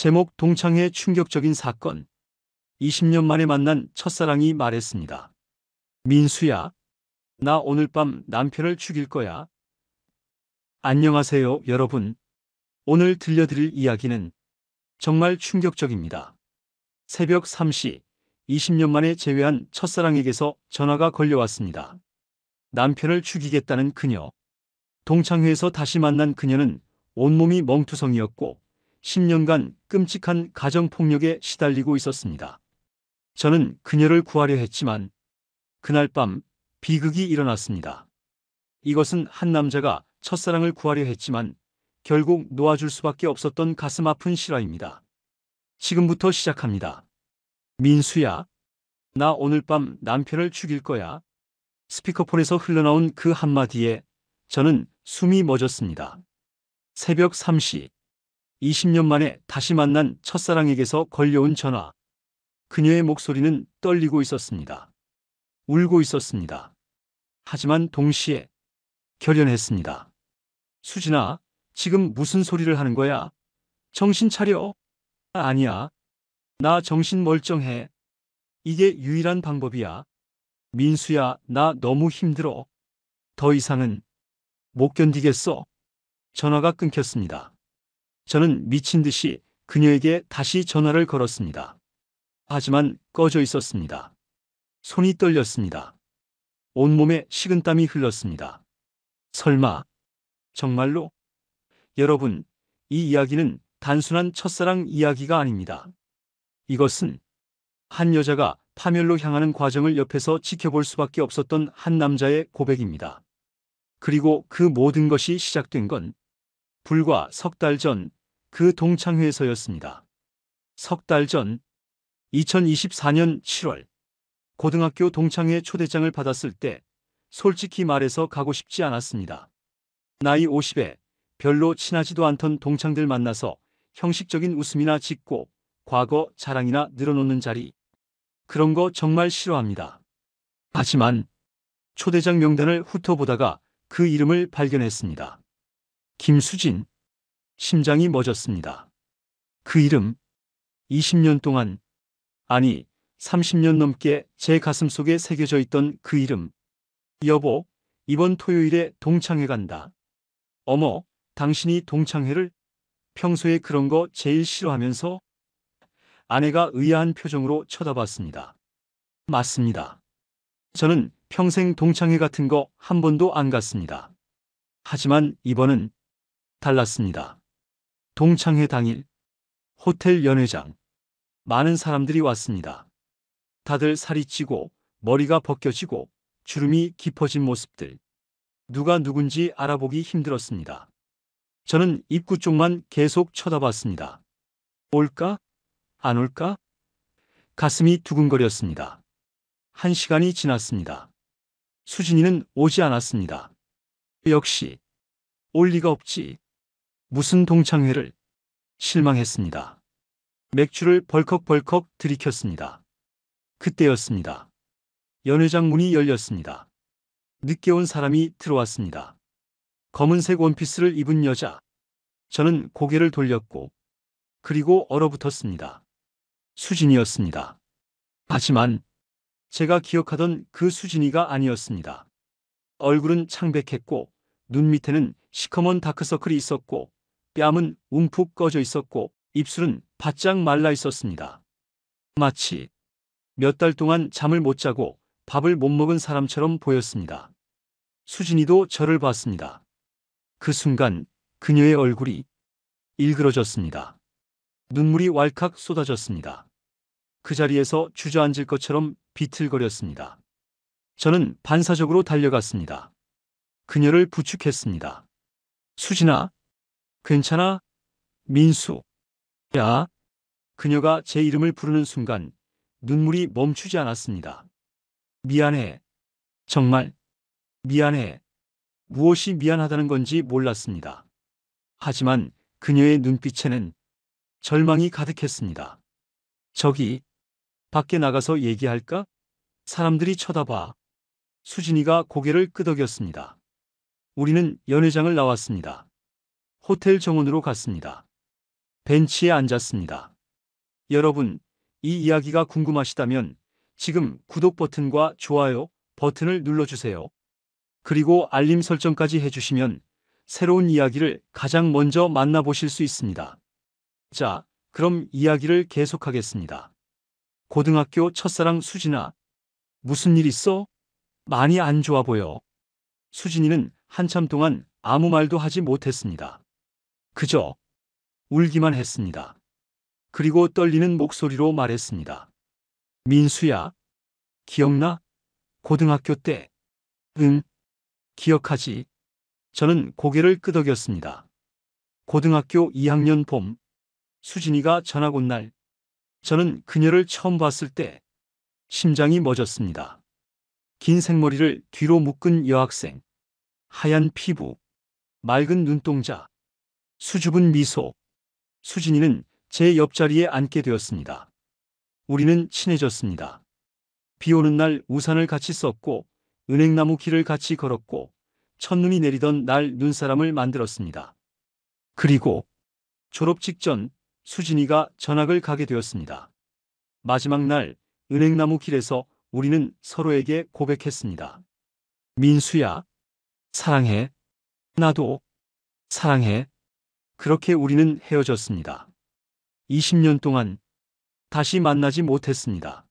제목 동창회의 충격적인 사건. 20년 만에 만난 첫사랑이 말했습니다. 민수야, 나 오늘 밤 남편을 죽일 거야. 안녕하세요, 여러분. 오늘 들려드릴 이야기는 정말 충격적입니다. 새벽 3시, 20년 만에 재회한 첫사랑에게서 전화가 걸려왔습니다. 남편을 죽이겠다는 그녀. 동창회에서 다시 만난 그녀는 온몸이 멍투성이었고 10년간 끔찍한 가정폭력에 시달리고 있었습니다. 저는 그녀를 구하려 했지만 그날 밤 비극이 일어났습니다. 이것은 한 남자가 첫사랑을 구하려 했지만 결국 놓아줄 수밖에 없었던 가슴 아픈 실화입니다. 지금부터 시작합니다. 민수야, 나 오늘 밤 남편을 죽일 거야. 스피커폰에서 흘러나온 그 한마디에 저는 숨이 멎었습니다. 새벽 3시, 20년 만에 다시 만난 첫사랑에게서 걸려온 전화. 그녀의 목소리는 떨리고 있었습니다. 울고 있었습니다. 하지만 동시에 결연했습니다. 수진아, 지금 무슨 소리를 하는 거야? 정신 차려. 아니야. 나 정신 멀쩡해. 이게 유일한 방법이야. 민수야, 나 너무 힘들어. 더 이상은 못 견디겠어. 전화가 끊겼습니다. 저는 미친 듯이 그녀에게 다시 전화를 걸었습니다. 하지만 꺼져 있었습니다. 손이 떨렸습니다. 온몸에 식은땀이 흘렀습니다. 설마, 정말로? 여러분, 이 이야기는 단순한 첫사랑 이야기가 아닙니다. 이것은 한 여자가 파멸로 향하는 과정을 옆에서 지켜볼 수밖에 없었던 한 남자의 고백입니다. 그리고 그 모든 것이 시작된 건 불과 석 달 전 그 동창회에서였습니다. 석 달 전, 2024년 7월, 고등학교 동창회 초대장을 받았을 때 솔직히 말해서 가고 싶지 않았습니다. 나이 50에 별로 친하지도 않던 동창들 만나서 형식적인 웃음이나 짓고 과거 자랑이나 늘어놓는 자리. 그런 거 정말 싫어합니다. 하지만 초대장 명단을 훑어보다가 그 이름을 발견했습니다. 김수진. 심장이 멎었습니다. 그 이름, 20년 동안, 아니 30년 넘게 제 가슴속에 새겨져 있던 그 이름. 여보, 이번 토요일에 동창회 간다. 어머, 당신이 동창회를? 평소에 그런 거 제일 싫어하면서? 아내가 의아한 표정으로 쳐다봤습니다. 맞습니다. 저는 평생 동창회 같은 거 한 번도 안 갔습니다. 하지만 이번은 달랐습니다. 동창회 당일, 호텔 연회장. 많은 사람들이 왔습니다. 다들 살이 찌고 머리가 벗겨지고 주름이 깊어진 모습들. 누가 누군지 알아보기 힘들었습니다. 저는 입구 쪽만 계속 쳐다봤습니다. 올까? 안 올까? 가슴이 두근거렸습니다. 1시간이 지났습니다. 수진이는 오지 않았습니다. 역시 올 리가 없지. 무슨 동창회를. 실망했습니다. 맥주를 벌컥벌컥 들이켰습니다. 그때였습니다. 연회장 문이 열렸습니다. 늦게 온 사람이 들어왔습니다. 검은색 원피스를 입은 여자. 저는 고개를 돌렸고 그리고 얼어붙었습니다. 수진이었습니다. 하지만 제가 기억하던 그 수진이가 아니었습니다. 얼굴은 창백했고 눈 밑에는 시커먼 다크서클이 있었고 뺨은 움푹 꺼져 있었고 입술은 바짝 말라 있었습니다. 마치 몇 달 동안 잠을 못 자고 밥을 못 먹은 사람처럼 보였습니다. 수진이도 저를 봤습니다. 그 순간 그녀의 얼굴이 일그러졌습니다. 눈물이 왈칵 쏟아졌습니다. 그 자리에서 주저앉을 것처럼 비틀거렸습니다. 저는 반사적으로 달려갔습니다. 그녀를 부축했습니다. 수진아, 괜찮아? 민수. 야. 그녀가 제 이름을 부르는 순간 눈물이 멈추지 않았습니다. 미안해. 정말 미안해. 무엇이 미안하다는 건지 몰랐습니다. 하지만 그녀의 눈빛에는 절망이 가득했습니다. 저기, 밖에 나가서 얘기할까? 사람들이 쳐다봐. 수진이가 고개를 끄덕였습니다. 우리는 연회장을 나왔습니다. 호텔 정원으로 갔습니다. 벤치에 앉았습니다. 여러분, 이 이야기가 궁금하시다면 지금 구독 버튼과 좋아요 버튼을 눌러주세요. 그리고 알림 설정까지 해주시면 새로운 이야기를 가장 먼저 만나보실 수 있습니다. 자, 그럼 이야기를 계속하겠습니다. 고등학교 첫사랑 수진아. 무슨 일 있어? 많이 안 좋아 보여. 수진이는 한참 동안 아무 말도 하지 못했습니다. 그저 울기만 했습니다. 그리고 떨리는 목소리로 말했습니다. 민수야, 기억나? 고등학교 때. 응, 기억하지. 저는 고개를 끄덕였습니다. 고등학교 2학년 봄, 수진이가 전학 온 날, 저는 그녀를 처음 봤을 때 심장이 멎었습니다. 긴 생머리를 뒤로 묶은 여학생, 하얀 피부, 맑은 눈동자, 수줍은 미소. 수진이는 제 옆자리에 앉게 되었습니다. 우리는 친해졌습니다. 비 오는 날 우산을 같이 썼고, 은행나무 길을 같이 걸었고, 첫눈이 내리던 날 눈사람을 만들었습니다. 그리고 졸업 직전 수진이가 전학을 가게 되었습니다. 마지막 날 은행나무 길에서 우리는 서로에게 고백했습니다. 민수야, 사랑해. 나도 사랑해. 그렇게 우리는 헤어졌습니다. 20년 동안 다시 만나지 못했습니다.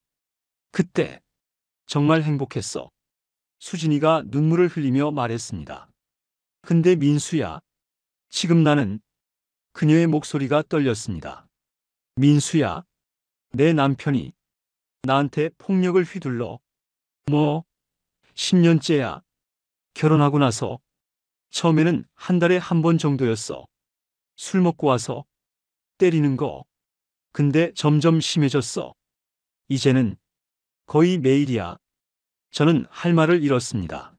그때 정말 행복했어. 수진이가 눈물을 흘리며 말했습니다. 근데 민수야, 지금 나는. 그녀의 목소리가 떨렸습니다. 민수야, 내 남편이 나한테 폭력을 휘둘러. 뭐, 10년째야. 결혼하고 나서 처음에는 한 달에 한 번 정도였어. 술 먹고 와서 때리는 거. 근데 점점 심해졌어. 이제는 거의 매일이야. 저는 할 말을 잃었습니다.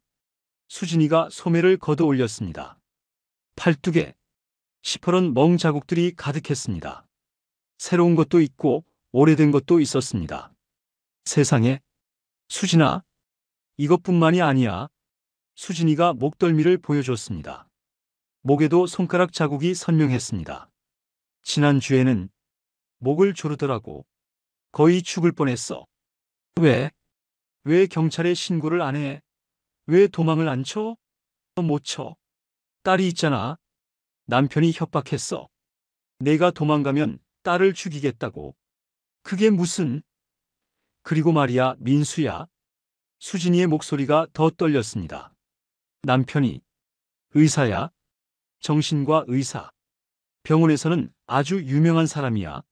수진이가 소매를 걷어 올렸습니다. 팔뚝에 시퍼런 멍 자국들이 가득했습니다. 새로운 것도 있고 오래된 것도 있었습니다. 세상에, 수진아, 이것뿐만이 아니야. 수진이가 목덜미를 보여줬습니다. 목에도 손가락 자국이 선명했습니다. 지난주에는 목을 조르더라고. 거의 죽을 뻔했어. 왜? 왜 경찰에 신고를 안 해? 왜 도망을 안 쳐? 못 쳐. 딸이 있잖아. 남편이 협박했어. 내가 도망가면 딸을 죽이겠다고. 그게 무슨... 그리고 말이야, 민수야. 수진이의 목소리가 더 떨렸습니다. 남편이 의사야. 정신과 의사. 병원에서는 아주 유명한 사람이야.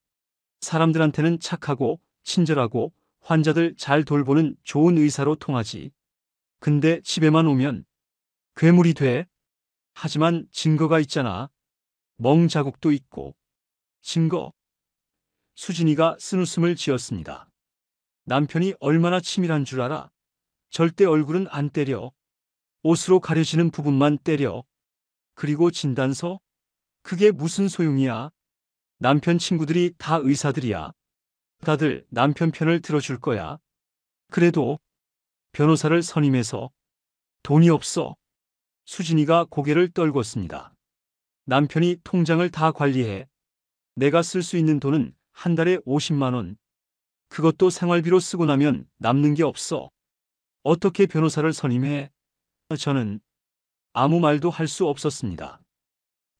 사람들한테는 착하고 친절하고 환자들 잘 돌보는 좋은 의사로 통하지. 근데 집에만 오면 괴물이 돼. 하지만 증거가 있잖아. 멍 자국도 있고. 증거. 수진이가 쓴웃음을 지었습니다. 남편이 얼마나 치밀한 줄 알아? 절대 얼굴은 안 때려. 옷으로 가려지는 부분만 때려. 그리고 진단서? 그게 무슨 소용이야? 남편 친구들이 다 의사들이야. 다들 남편 편을 들어줄 거야. 그래도 변호사를 선임해서 돈이 없어. 수진이가 고개를 떨궜습니다. 남편이 통장을 다 관리해. 내가 쓸 수 있는 돈은 한 달에 50만 원. 그것도 생활비로 쓰고 나면 남는 게 없어. 어떻게 변호사를 선임해? 저는 아무 말도 할 수 없었습니다.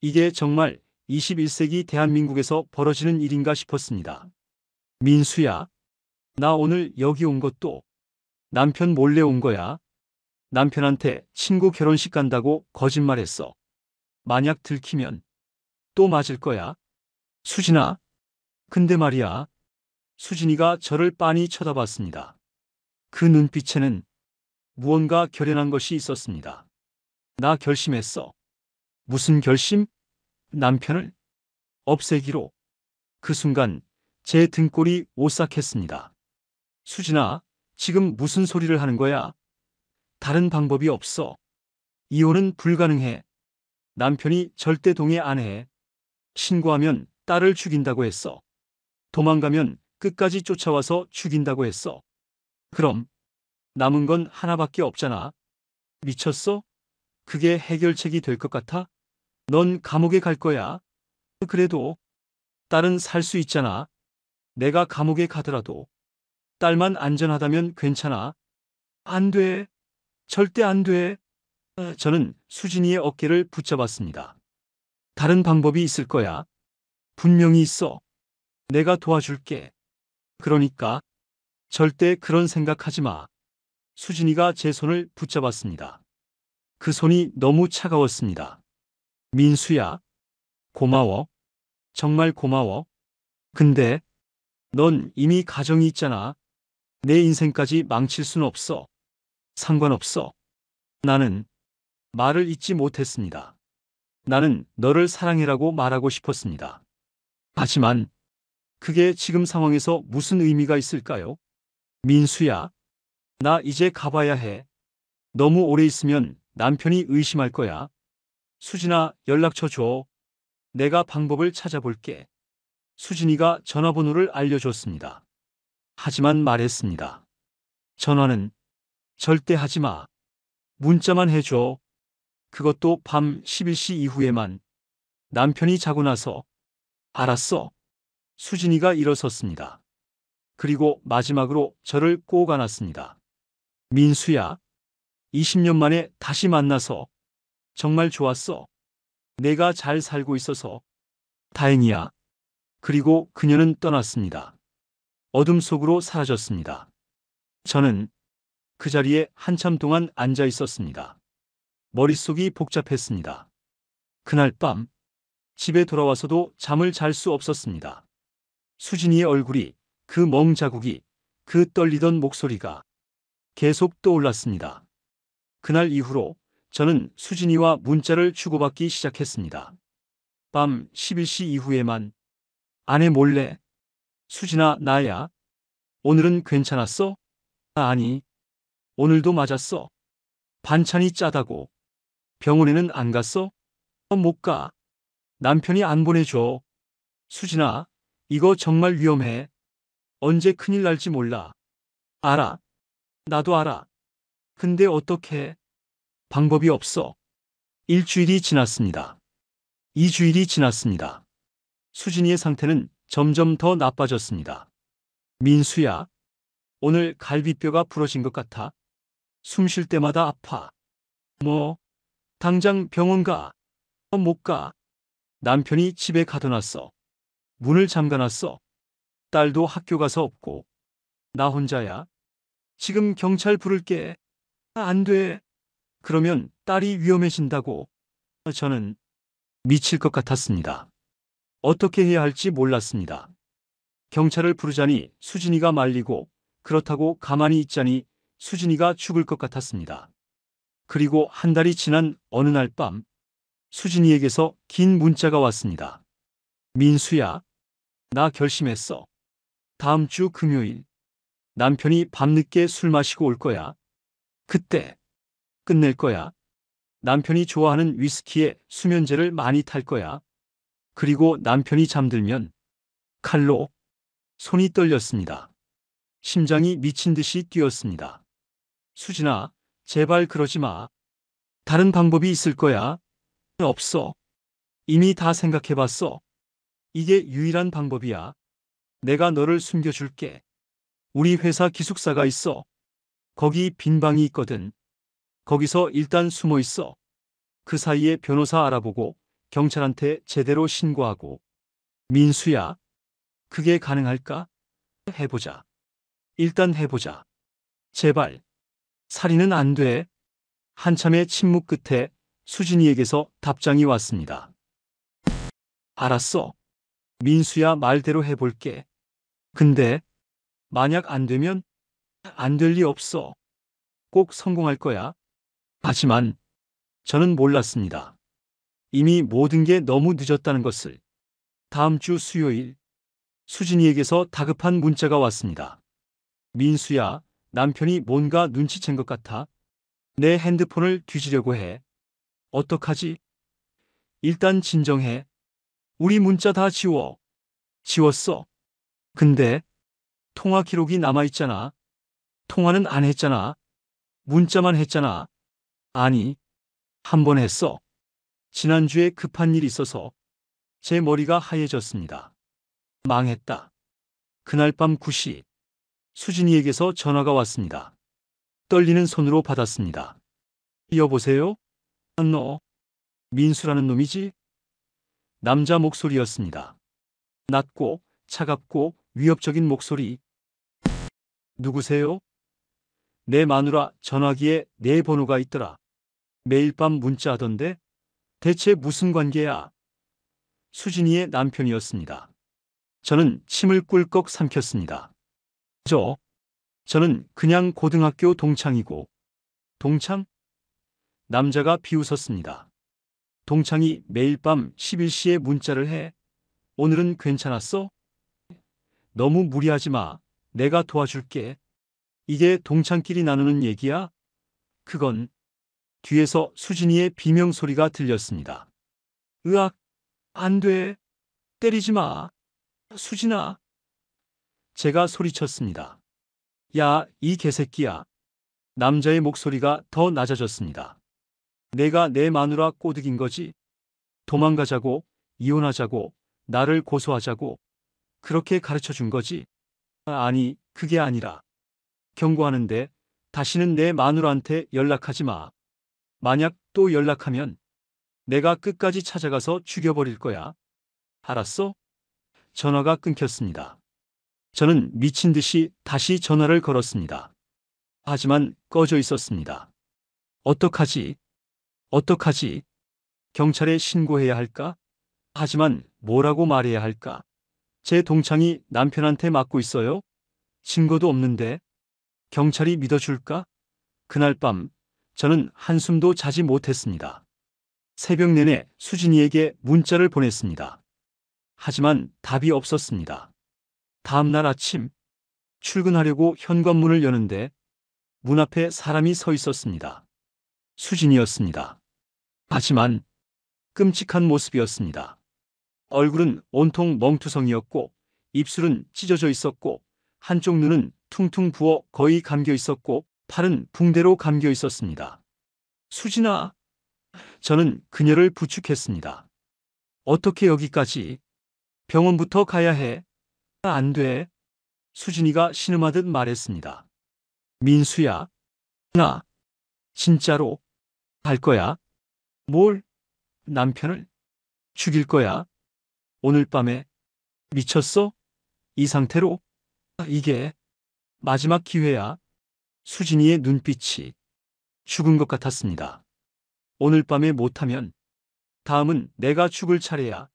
이게 정말 21세기 대한민국에서 벌어지는 일인가 싶었습니다. 민수야, 나 오늘 여기 온 것도 남편 몰래 온 거야. 남편한테 친구 결혼식 간다고 거짓말했어. 만약 들키면 또 맞을 거야. 수진아, 근데 말이야. 수진이가 저를 빤히 쳐다봤습니다. 그 눈빛에는 무언가 결연한 것이 있었습니다. 나 결심했어. 무슨 결심? 남편을 없애기로. 그 순간 제 등골이 오싹했습니다. 수진아, 지금 무슨 소리를 하는 거야? 다른 방법이 없어. 이혼은 불가능해. 남편이 절대 동의 안 해. 신고하면 딸을 죽인다고 했어. 도망가면 끝까지 쫓아와서 죽인다고 했어. 그럼 남은 건 하나밖에 없잖아. 미쳤어? 그게 해결책이 될 것 같아? 넌 감옥에 갈 거야. 그래도 딸은 살 수 있잖아. 내가 감옥에 가더라도 딸만 안전하다면 괜찮아. 안 돼. 절대 안 돼. 저는 수진이의 어깨를 붙잡았습니다. 다른 방법이 있을 거야. 분명히 있어. 내가 도와줄게. 그러니까 절대 그런 생각하지 마. 수진이가 제 손을 붙잡았습니다. 그 손이 너무 차가웠습니다. 민수야, 고마워. 정말 고마워. 근데 넌 이미 가정이 있잖아. 내 인생까지 망칠 순 없어. 상관없어. 나는 말을 잇지 못했습니다. 나는 너를 사랑해라고 말하고 싶었습니다. 하지만 그게 지금 상황에서 무슨 의미가 있을까요? 민수야, 나 이제 가봐야 해. 너무 오래 있으면 남편이 의심할 거야. 수진아, 연락처 줘. 내가 방법을 찾아볼게. 수진이가 전화번호를 알려줬습니다. 하지만 말했습니다. 전화는 절대 하지 마. 문자만 해줘. 그것도 밤 11시 이후에만. 남편이 자고 나서. 알았어. 수진이가 일어섰습니다. 그리고 마지막으로 저를 꼭 안았습니다. 민수야, 20년 만에 다시 만나서 정말 좋았어. 내가 잘 살고 있어서 다행이야. 그리고 그녀는 떠났습니다. 어둠 속으로 사라졌습니다. 저는 그 자리에 한참 동안 앉아 있었습니다. 머릿속이 복잡했습니다. 그날 밤 집에 돌아와서도 잠을 잘 수 없었습니다. 수진이의 얼굴이, 그 멍자국이, 그 떨리던 목소리가 계속 떠올랐습니다. 그날 이후로 저는 수진이와 문자를 주고받기 시작했습니다. 밤 11시 이후에만. 아내 몰래. 수진아, 나야. 오늘은 괜찮았어? 아니, 오늘도 맞았어. 반찬이 짜다고. 병원에는 안 갔어? 못 가. 남편이 안 보내줘. 수진아, 이거 정말 위험해. 언제 큰일 날지 몰라. 알아. 나도 알아. 근데 어떡해? 방법이 없어. 일주일이 지났습니다. 2주일이 지났습니다. 수진이의 상태는 점점 더 나빠졌습니다. 민수야, 오늘 갈비뼈가 부러진 것 같아. 숨 쉴 때마다 아파. 뭐, 당장 병원 가. 못 가. 남편이 집에 가둬놨어. 문을 잠가놨어. 딸도 학교 가서 없고. 나 혼자야. 지금 경찰 부를게. 안 돼. 그러면 딸이 위험해진다고. 저는 미칠 것 같았습니다. 어떻게 해야 할지 몰랐습니다. 경찰을 부르자니 수진이가 말리고, 그렇다고 가만히 있자니 수진이가 죽을 것 같았습니다. 그리고 한 달이 지난 어느 날 밤, 수진이에게서 긴 문자가 왔습니다. 민수야, 나 결심했어. 다음 주 금요일 남편이 밤늦게 술 마시고 올 거야. 그때 끝낼 거야. 남편이 좋아하는 위스키에 수면제를 많이 탈 거야. 그리고 남편이 잠들면 칼로. 손이 떨렸습니다. 심장이 미친 듯이 뛰었습니다. 수진아, 제발 그러지 마. 다른 방법이 있을 거야. 없어. 이미 다 생각해봤어. 이게 유일한 방법이야. 내가 너를 숨겨줄게. 우리 회사 기숙사가 있어. 거기 빈 방이 있거든. 거기서 일단 숨어 있어. 그 사이에 변호사 알아보고 경찰한테 제대로 신고하고. 민수야, 그게 가능할까? 해보자. 일단 해보자. 제발. 살인은 안 돼. 한참의 침묵 끝에 수진이에게서 답장이 왔습니다. 알았어. 민수야, 말대로 해볼게. 근데 만약 안 되면? 안 될 리 없어. 꼭 성공할 거야. 하지만 저는 몰랐습니다. 이미 모든 게 너무 늦었다는 것을. 다음 주 수요일, 수진이에게서 다급한 문자가 왔습니다. 민수야, 남편이 뭔가 눈치챈 것 같아. 내 핸드폰을 뒤지려고 해. 어떡하지? 일단 진정해. 우리 문자 다 지워. 지웠어. 근데 통화 기록이 남아있잖아. 통화는 안 했잖아. 문자만 했잖아. 아니, 한 번 했어. 지난주에 급한 일이 있어서 제 머리가 하얘졌습니다. 망했다. 그날 밤 9시 수진이에게서 전화가 왔습니다. 떨리는 손으로 받았습니다. 여보세요? 너 민수라는 놈이지? 남자 목소리였습니다. 낮고 차갑고 위협적인 목소리. 누구세요? 내 마누라 전화기에 내 번호가 있더라. 매일 밤 문자하던데 대체 무슨 관계야? 수진이의 남편이었습니다. 저는 침을 꿀꺽 삼켰습니다. 저는 그냥 고등학교 동창이고. 동창? 남자가 비웃었습니다. 동창이 매일 밤 11시에 문자를 해. 오늘은 괜찮았어? 너무 무리하지 마. 내가 도와줄게. 이게 동창끼리 나누는 얘기야? 그건. 뒤에서 수진이의 비명소리가 들렸습니다. 으악, 안 돼. 때리지 마. 수진아. 제가 소리쳤습니다. 야, 이 개새끼야. 남자의 목소리가 더 낮아졌습니다. 내가 내 마누라 꼬드긴 거지? 도망가자고, 이혼하자고, 나를 고소하자고, 그렇게 가르쳐 준 거지? 아니, 그게 아니라. 경고하는데, 다시는 내 마누라한테 연락하지 마. 만약 또 연락하면, 내가 끝까지 찾아가서 죽여버릴 거야. 알았어? 전화가 끊겼습니다. 저는 미친 듯이 다시 전화를 걸었습니다. 하지만 꺼져 있었습니다. 어떡하지? 어떡하지? 경찰에 신고해야 할까? 하지만 뭐라고 말해야 할까? 제 동창이 남편한테 맞고 있어요? 증거도 없는데 경찰이 믿어줄까? 그날 밤 저는 한숨도 자지 못했습니다. 새벽 내내 수진이에게 문자를 보냈습니다. 하지만 답이 없었습니다. 다음 날 아침 출근하려고 현관문을 여는데 문 앞에 사람이 서 있었습니다. 수진이었습니다. 하지만 끔찍한 모습이었습니다. 얼굴은 온통 멍투성이었고 입술은 찢어져 있었고 한쪽 눈은 퉁퉁 부어 거의 감겨 있었고 팔은 붕대로 감겨 있었습니다. 수진아. 저는 그녀를 부축했습니다. 어떻게 여기까지? 병원부터 가야 해. 안 돼. 수진이가 신음하듯 말했습니다. 민수야. 나 진짜로 갈 거야. 뭘? 남편을 죽일 거야. 오늘 밤에. 미쳤어? 이 상태로? 이게 마지막 기회야. 수진이의 눈빛이 죽은 것 같았습니다. 오늘 밤에 못하면 다음은 내가 죽을 차례야.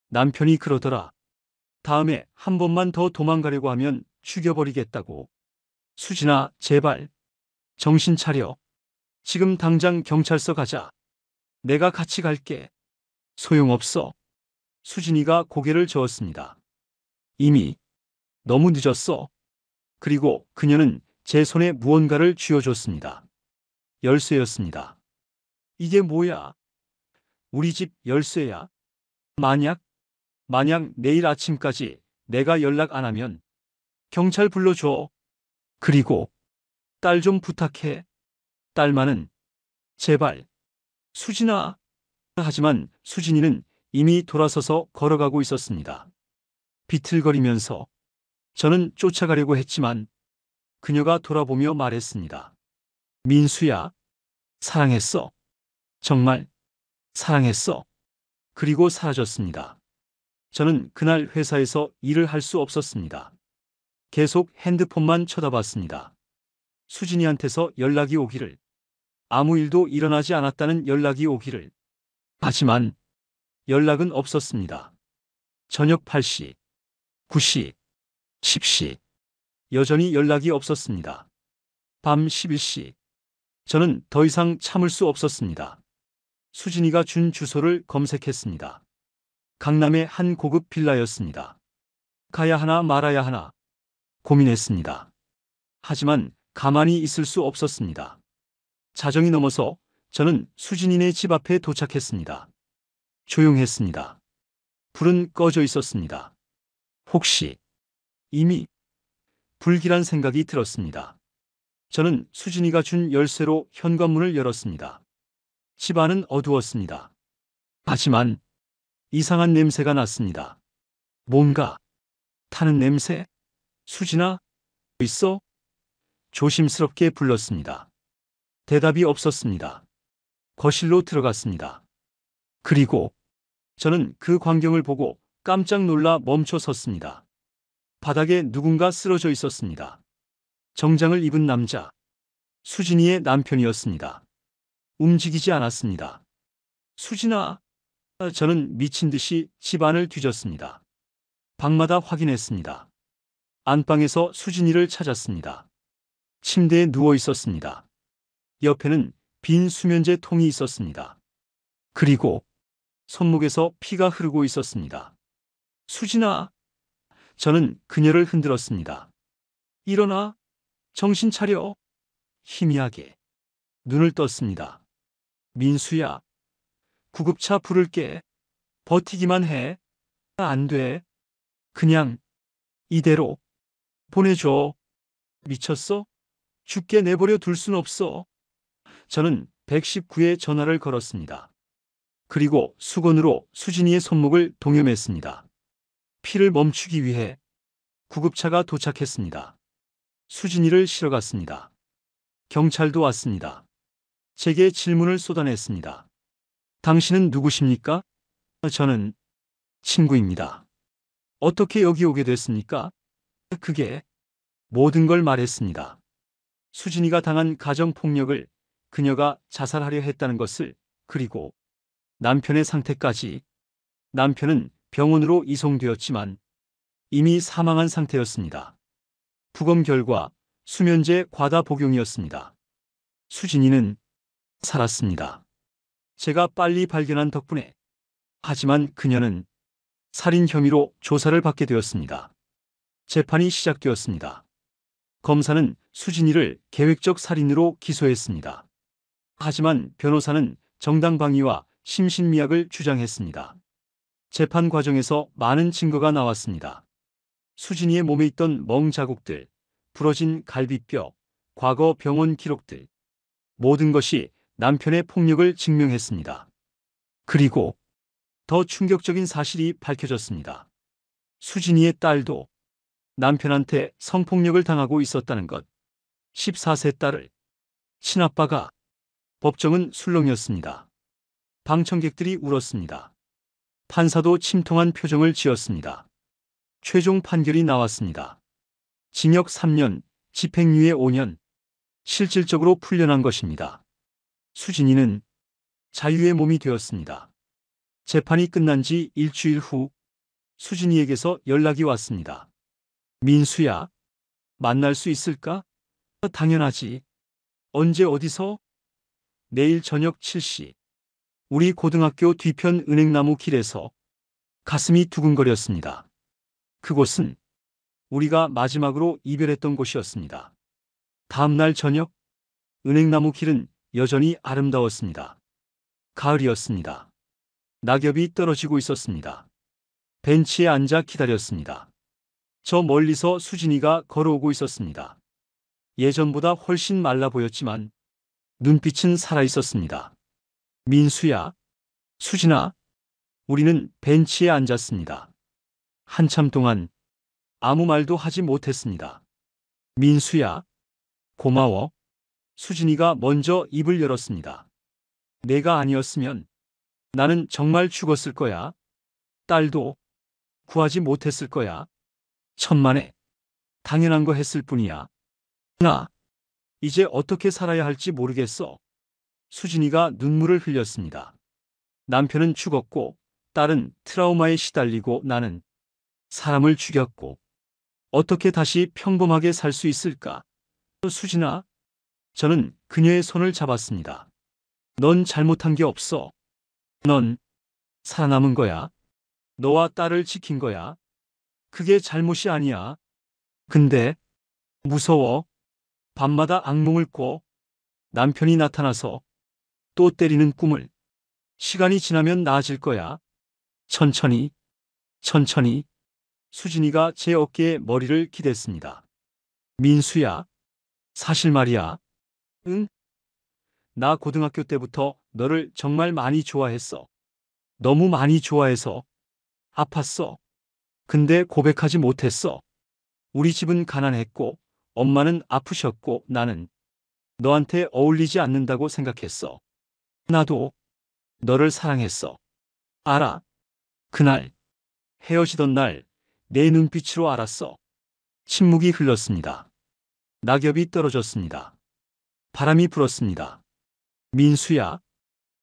남편이 그러더라. 다음에 한 번만 더 도망가려고 하면 죽여버리겠다고. 수진아, 제발. 정신 차려. 지금 당장 경찰서 가자. 내가 같이 갈게. 소용없어. 수진이가 고개를 저었습니다. 이미 너무 늦었어. 그리고 그녀는 제 손에 무언가를 쥐어줬습니다. 열쇠였습니다. 이게 뭐야? 우리 집 열쇠야. 만약 내일 아침까지 내가 연락 안 하면 경찰 불러줘. 그리고 딸 좀 부탁해. 딸만은 제발. 수진아. 하지만 수진이는 이미 돌아서서 걸어가고 있었습니다. 비틀거리면서 저는 쫓아가려고 했지만 그녀가 돌아보며 말했습니다. 민수야. 사랑했어. 정말 사랑했어. 그리고 사라졌습니다. 저는 그날 회사에서 일을 할 수 없었습니다. 계속 핸드폰만 쳐다봤습니다. 수진이한테서 연락이 오기를, 아무 일도 일어나지 않았다는 연락이 오기를. 하지만 연락은 없었습니다. 저녁 8시, 9시, 10시. 여전히 연락이 없었습니다. 밤 11시. 저는 더 이상 참을 수 없었습니다. 수진이가 준 주소를 검색했습니다. 강남의 한 고급 빌라였습니다. 가야 하나 말아야 하나 고민했습니다. 하지만 가만히 있을 수 없었습니다. 자정이 넘어서 저는 수진이네 집 앞에 도착했습니다. 조용했습니다. 불은 꺼져 있었습니다. 혹시 이미 불길한 생각이 들었습니다. 저는 수진이가 준 열쇠로 현관문을 열었습니다. 집 안은 어두웠습니다. 하지만 이상한 냄새가 났습니다. 뭔가 타는 냄새? 수진아, 있어? 조심스럽게 불렀습니다. 대답이 없었습니다. 거실로 들어갔습니다. 그리고 저는 그 광경을 보고 깜짝 놀라 멈춰 섰습니다. 바닥에 누군가 쓰러져 있었습니다. 정장을 입은 남자, 수진이의 남편이었습니다. 움직이지 않았습니다. 수진아, 저는 미친 듯이 집안을 뒤졌습니다. 방마다 확인했습니다. 안방에서 수진이를 찾았습니다. 침대에 누워 있었습니다. 옆에는 빈 수면제 통이 있었습니다. 그리고 손목에서 피가 흐르고 있었습니다. 수진아, 저는 그녀를 흔들었습니다. 일어나, 정신 차려. 희미하게 눈을 떴습니다. 민수야, 구급차 부를게. 버티기만 해. 안 돼. 그냥 이대로 보내줘. 미쳤어? 죽게 내버려 둘 순 없어. 저는 119에 전화를 걸었습니다. 그리고 수건으로 수진이의 손목을 동여맸습니다. 피를 멈추기 위해 구급차가 도착했습니다. 수진이를 실어갔습니다. 경찰도 왔습니다. 제게 질문을 쏟아냈습니다. 당신은 누구십니까? 저는 친구입니다. 어떻게 여기 오게 됐습니까? 그게 모든 걸 말했습니다. 수진이가 당한 가정폭력을, 그녀가 자살하려 했다는 것을, 그리고 남편의 상태까지. 남편은 병원으로 이송되었지만 이미 사망한 상태였습니다. 부검 결과 수면제 과다 복용이었습니다. 수진이는 살았습니다. 제가 빨리 발견한 덕분에. 하지만 그녀는 살인 혐의로 조사를 받게 되었습니다. 재판이 시작되었습니다. 검사는 수진이를 계획적 살인으로 기소했습니다. 하지만 변호사는 정당방위와 심신미약을 주장했습니다. 재판 과정에서 많은 증거가 나왔습니다. 수진이의 몸에 있던 멍 자국들, 부러진 갈비뼈, 과거 병원 기록들, 모든 것이 남편의 폭력을 증명했습니다. 그리고 더 충격적인 사실이 밝혀졌습니다. 수진이의 딸도 남편한테 성폭력을 당하고 있었다는 것. 14세 딸을 친아빠가. 법정은 술렁이었습니다. 방청객들이 울었습니다. 판사도 침통한 표정을 지었습니다. 최종 판결이 나왔습니다. 징역 3년, 집행유예 5년. 실질적으로 풀려난 것입니다. 수진이는 자유의 몸이 되었습니다. 재판이 끝난 지 일주일 후 수진이에게서 연락이 왔습니다. 민수야, 만날 수 있을까? 당연하지. 언제 어디서? 내일 저녁 7시. 우리 고등학교 뒤편 은행나무 길에서. 가슴이 두근거렸습니다. 그곳은 우리가 마지막으로 이별했던 곳이었습니다. 다음 날 저녁, 은행나무 길은 여전히 아름다웠습니다. 가을이었습니다. 낙엽이 떨어지고 있었습니다. 벤치에 앉아 기다렸습니다. 저 멀리서 수진이가 걸어오고 있었습니다. 예전보다 훨씬 말라 보였지만 눈빛은 살아 있었습니다. 민수야, 수진아. 우리는 벤치에 앉았습니다. 한참 동안 아무 말도 하지 못했습니다. 민수야, 고마워. 수진이가 먼저 입을 열었습니다. 내가 아니었으면 나는 정말 죽었을 거야. 딸도 구하지 못했을 거야. 천만에 당연한 거 했을 뿐이야. 나 이제 어떻게 살아야 할지 모르겠어. 수진이가 눈물을 흘렸습니다. 남편은 죽었고 딸은 트라우마에 시달리고 나는 사람을 죽였고 어떻게 다시 평범하게 살 수 있을까? 수진아, 저는 그녀의 손을 잡았습니다. 넌 잘못한 게 없어. 넌 살아남은 거야. 너와 딸을 지킨 거야. 그게 잘못이 아니야. 근데 무서워. 밤마다 악몽을 꿔. 남편이 나타나서 또 때리는 꿈을. 시간이 지나면 나아질 거야. 천천히, 천천히. 수진이가 제 어깨에 머리를 기댔습니다. 민수야, 사실 말이야. 응? 나 고등학교 때부터 너를 정말 많이 좋아했어. 너무 많이 좋아해서 아팠어. 근데 고백하지 못했어. 우리 집은 가난했고, 엄마는 아프셨고, 나는 너한테 어울리지 않는다고 생각했어. 나도 너를 사랑했어. 알아. 그날, 헤어지던 날, 내 눈빛으로 알았어. 침묵이 흘렀습니다. 낙엽이 떨어졌습니다. 바람이 불었습니다. 민수야,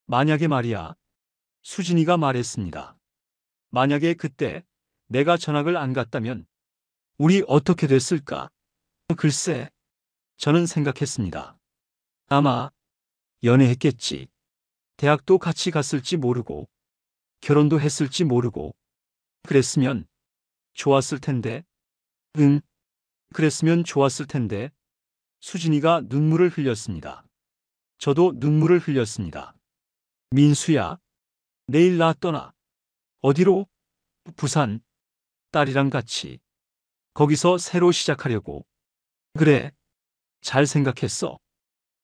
만약에 말이야. 수진이가 말했습니다. 만약에 그때 내가 전학을 안 갔다면 우리 어떻게 됐을까? 글쎄, 저는 생각했습니다. 아마 연애했겠지. 대학도 같이 갔을지 모르고, 결혼도 했을지 모르고, 그랬으면 좋았을 텐데. 응, 그랬으면 좋았을 텐데. 수진이가 눈물을 흘렸습니다. 저도 눈물을 흘렸습니다. 민수야, 내일 나 떠나. 어디로? 부산. 딸이랑 같이. 거기서 새로 시작하려고. 그래, 잘 생각했어.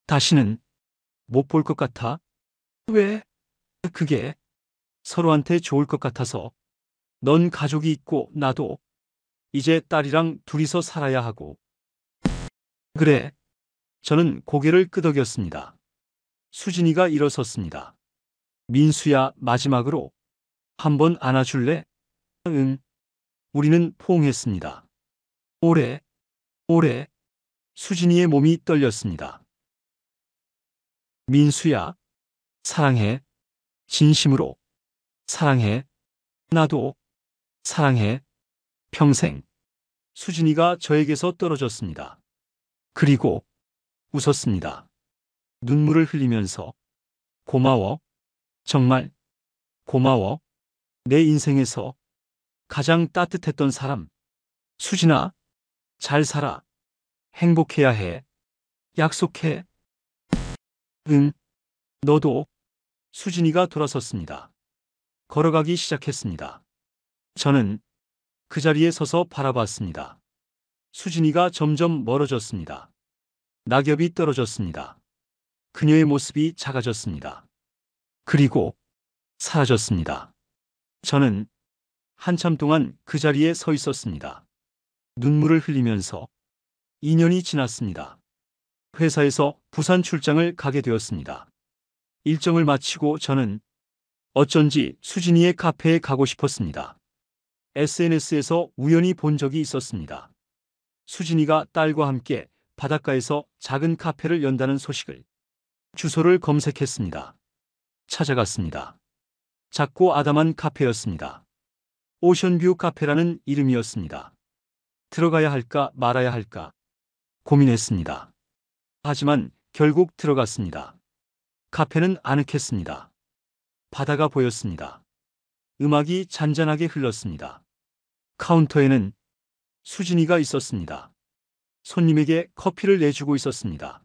다시는 못 볼 것 같아. 왜? 그게 서로한테 좋을 것 같아서. 넌 가족이 있고 나도 이제 딸이랑 둘이서 살아야 하고. 그래. 저는 고개를 끄덕였습니다. 수진이가 일어섰습니다. 민수야, 마지막으로 한번 안아줄래? 응. 우리는 포옹했습니다. 오래, 오래. 수진이의 몸이 떨렸습니다. 민수야, 사랑해. 진심으로. 사랑해. 나도 사랑해. 평생. 수진이가 저에게서 떨어졌습니다. 그리고 웃었습니다. 눈물을 흘리면서. 고마워. 정말 고마워. 내 인생에서 가장 따뜻했던 사람. 수진아, 잘 살아. 행복해야 해. 약속해. 응, 너도. 수진이가 돌아섰습니다. 걸어가기 시작했습니다. 저는 그 자리에 서서 바라봤습니다. 수진이가 점점 멀어졌습니다. 낙엽이 떨어졌습니다. 그녀의 모습이 작아졌습니다. 그리고 사라졌습니다. 저는 한참 동안 그 자리에 서 있었습니다. 눈물을 흘리면서. 2년이 지났습니다. 회사에서 부산 출장을 가게 되었습니다. 일정을 마치고 저는 어쩐지 수진이의 카페에 가고 싶었습니다. SNS에서 우연히 본 적이 있었습니다. 수진이가 딸과 함께 바닷가에서 작은 카페를 연다는 소식을. 주소를 검색했습니다. 찾아갔습니다. 작고 아담한 카페였습니다. 오션뷰 카페라는 이름이었습니다. 들어가야 할까 말아야 할까 고민했습니다. 하지만 결국 들어갔습니다. 카페는 아늑했습니다. 바다가 보였습니다. 음악이 잔잔하게 흘렀습니다. 카운터에는 수진이가 있었습니다. 손님에게 커피를 내주고 있었습니다.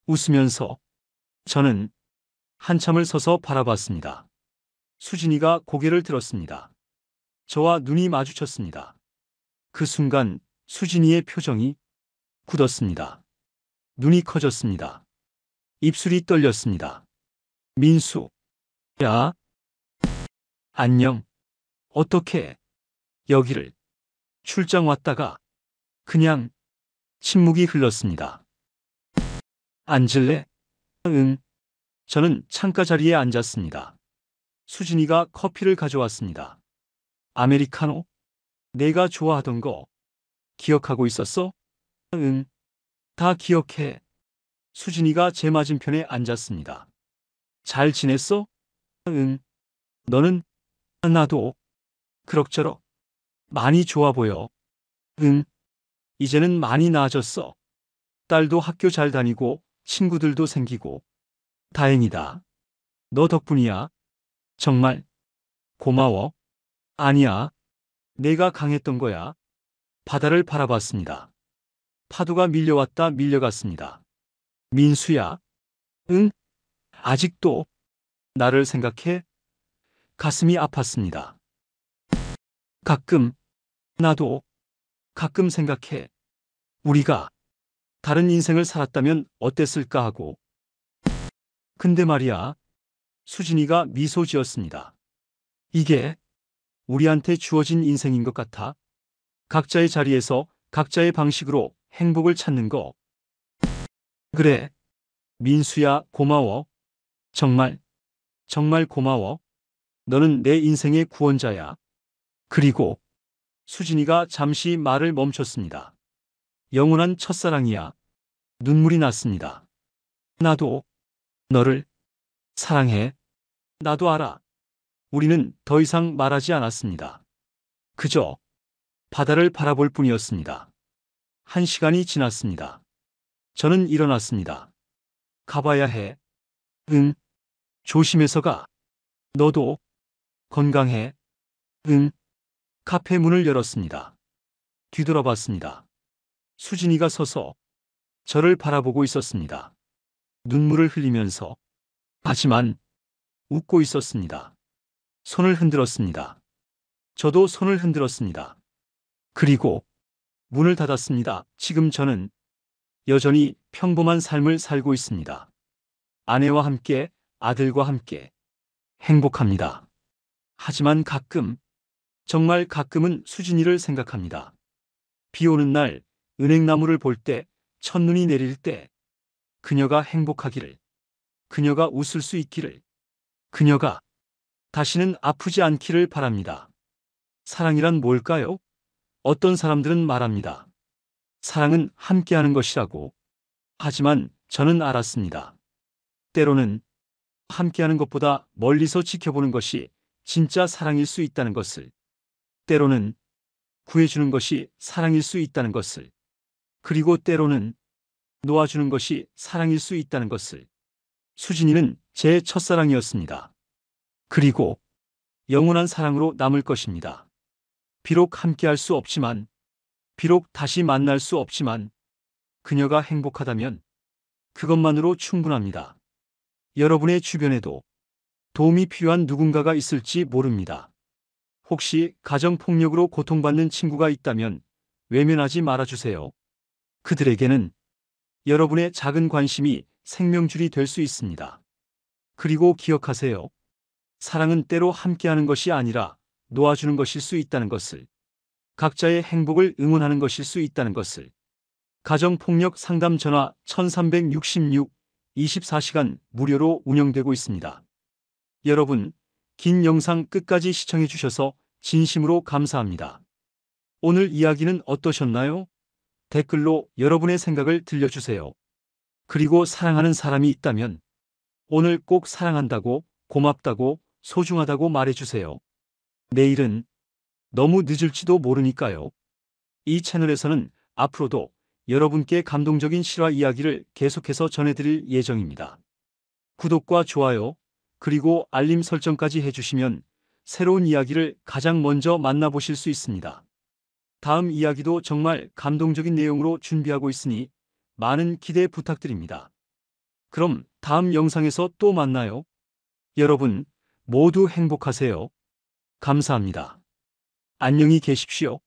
웃으면서. 저는 한참을 서서 바라봤습니다. 수진이가 고개를 들었습니다. 저와 눈이 마주쳤습니다. 그 순간 수진이의 표정이 굳었습니다. 눈이 커졌습니다. 입술이 떨렸습니다. 민수. 야. 안녕. 어떻게 여기를. 출장 왔다가. 그냥. 침묵이 흘렀습니다. 앉을래? 응. 저는 창가 자리에 앉았습니다. 수진이가 커피를 가져왔습니다. 아메리카노? 내가 좋아하던 거 기억하고 있었어? 응. 다 기억해. 수진이가 제 맞은편에 앉았습니다. 잘 지냈어? 응. 너는? 나도. 그럭저럭. 많이 좋아 보여. 응. 이제는 많이 나아졌어. 딸도 학교 잘 다니고 친구들도 생기고. 다행이다. 너 덕분이야. 정말 고마워. 아니야. 내가 강했던 거야. 바다를 바라봤습니다. 파도가 밀려왔다 밀려갔습니다. 민수야. 응? 아직도 나를 생각해? 가슴이 아팠습니다. 가끔, 나도 가끔 생각해. 우리가 다른 인생을 살았다면 어땠을까 하고. 근데 말이야. 수진이가 미소 지었습니다. 이게 우리한테 주어진 인생인 것 같아. 각자의 자리에서 각자의 방식으로 행복을 찾는 거. 그래. 민수야, 고마워. 정말, 정말 고마워. 너는 내 인생의 구원자야. 그리고 수진이가 잠시 말을 멈췄습니다. 영원한 첫사랑이야. 눈물이 났습니다. 나도 너를 사랑해. 나도 알아. 우리는 더 이상 말하지 않았습니다. 그저 바다를 바라볼 뿐이었습니다. 1시간이 지났습니다. 저는 일어났습니다. 가봐야 해. 응. 조심해서 가. 너도 건강해. 응. 카페 문을 열었습니다. 뒤돌아봤습니다. 수진이가 서서 저를 바라보고 있었습니다. 눈물을 흘리면서. 하지만 웃고 있었습니다. 손을 흔들었습니다. 저도 손을 흔들었습니다. 그리고 문을 닫았습니다. 지금 저는 여전히 평범한 삶을 살고 있습니다. 아내와 함께, 아들과 함께 행복합니다. 하지만 가끔, 정말 가끔은 수진이를 생각합니다. 비 오는 날, 은행나무를 볼 때, 첫눈이 내릴 때, 그녀가 행복하기를, 그녀가 웃을 수 있기를, 그녀가 다시는 아프지 않기를 바랍니다. 사랑이란 뭘까요? 어떤 사람들은 말합니다. 사랑은 함께하는 것이라고. 하지만 저는 알았습니다. 때로는 함께하는 것보다 멀리서 지켜보는 것이 진짜 사랑일 수 있다는 것을. 때로는 구해주는 것이 사랑일 수 있다는 것을. 그리고 때로는 놓아주는 것이 사랑일 수 있다는 것을. 수진이는 제 첫사랑이었습니다. 그리고 영원한 사랑으로 남을 것입니다. 비록 함께할 수 없지만, 비록 다시 만날 수 없지만, 그녀가 행복하다면 그것만으로 충분합니다. 여러분의 주변에도 도움이 필요한 누군가가 있을지 모릅니다. 혹시 가정폭력으로 고통받는 친구가 있다면 외면하지 말아주세요. 그들에게는 여러분의 작은 관심이 생명줄이 될 수 있습니다. 그리고 기억하세요. 사랑은 때로 함께하는 것이 아니라 놓아주는 것일 수 있다는 것을. 각자의 행복을 응원하는 것일 수 있다는 것을. 가정폭력 상담 전화 1366 24시간 무료로 운영되고 있습니다. 여러분, 긴 영상 끝까지 시청해 주셔서 진심으로 감사합니다. 오늘 이야기는 어떠셨나요? 댓글로 여러분의 생각을 들려주세요. 그리고 사랑하는 사람이 있다면 오늘 꼭 사랑한다고, 고맙다고, 소중하다고 말해주세요. 내일은 너무 늦을지도 모르니까요. 이 채널에서는 앞으로도 여러분께 감동적인 실화 이야기를 계속해서 전해드릴 예정입니다. 구독과 좋아요, 그리고 알림 설정까지 해주시면 새로운 이야기를 가장 먼저 만나보실 수 있습니다. 다음 이야기도 정말 감동적인 내용으로 준비하고 있으니 많은 기대 부탁드립니다. 그럼 다음 영상에서 또 만나요. 여러분 모두 행복하세요. 감사합니다. 안녕히 계십시오.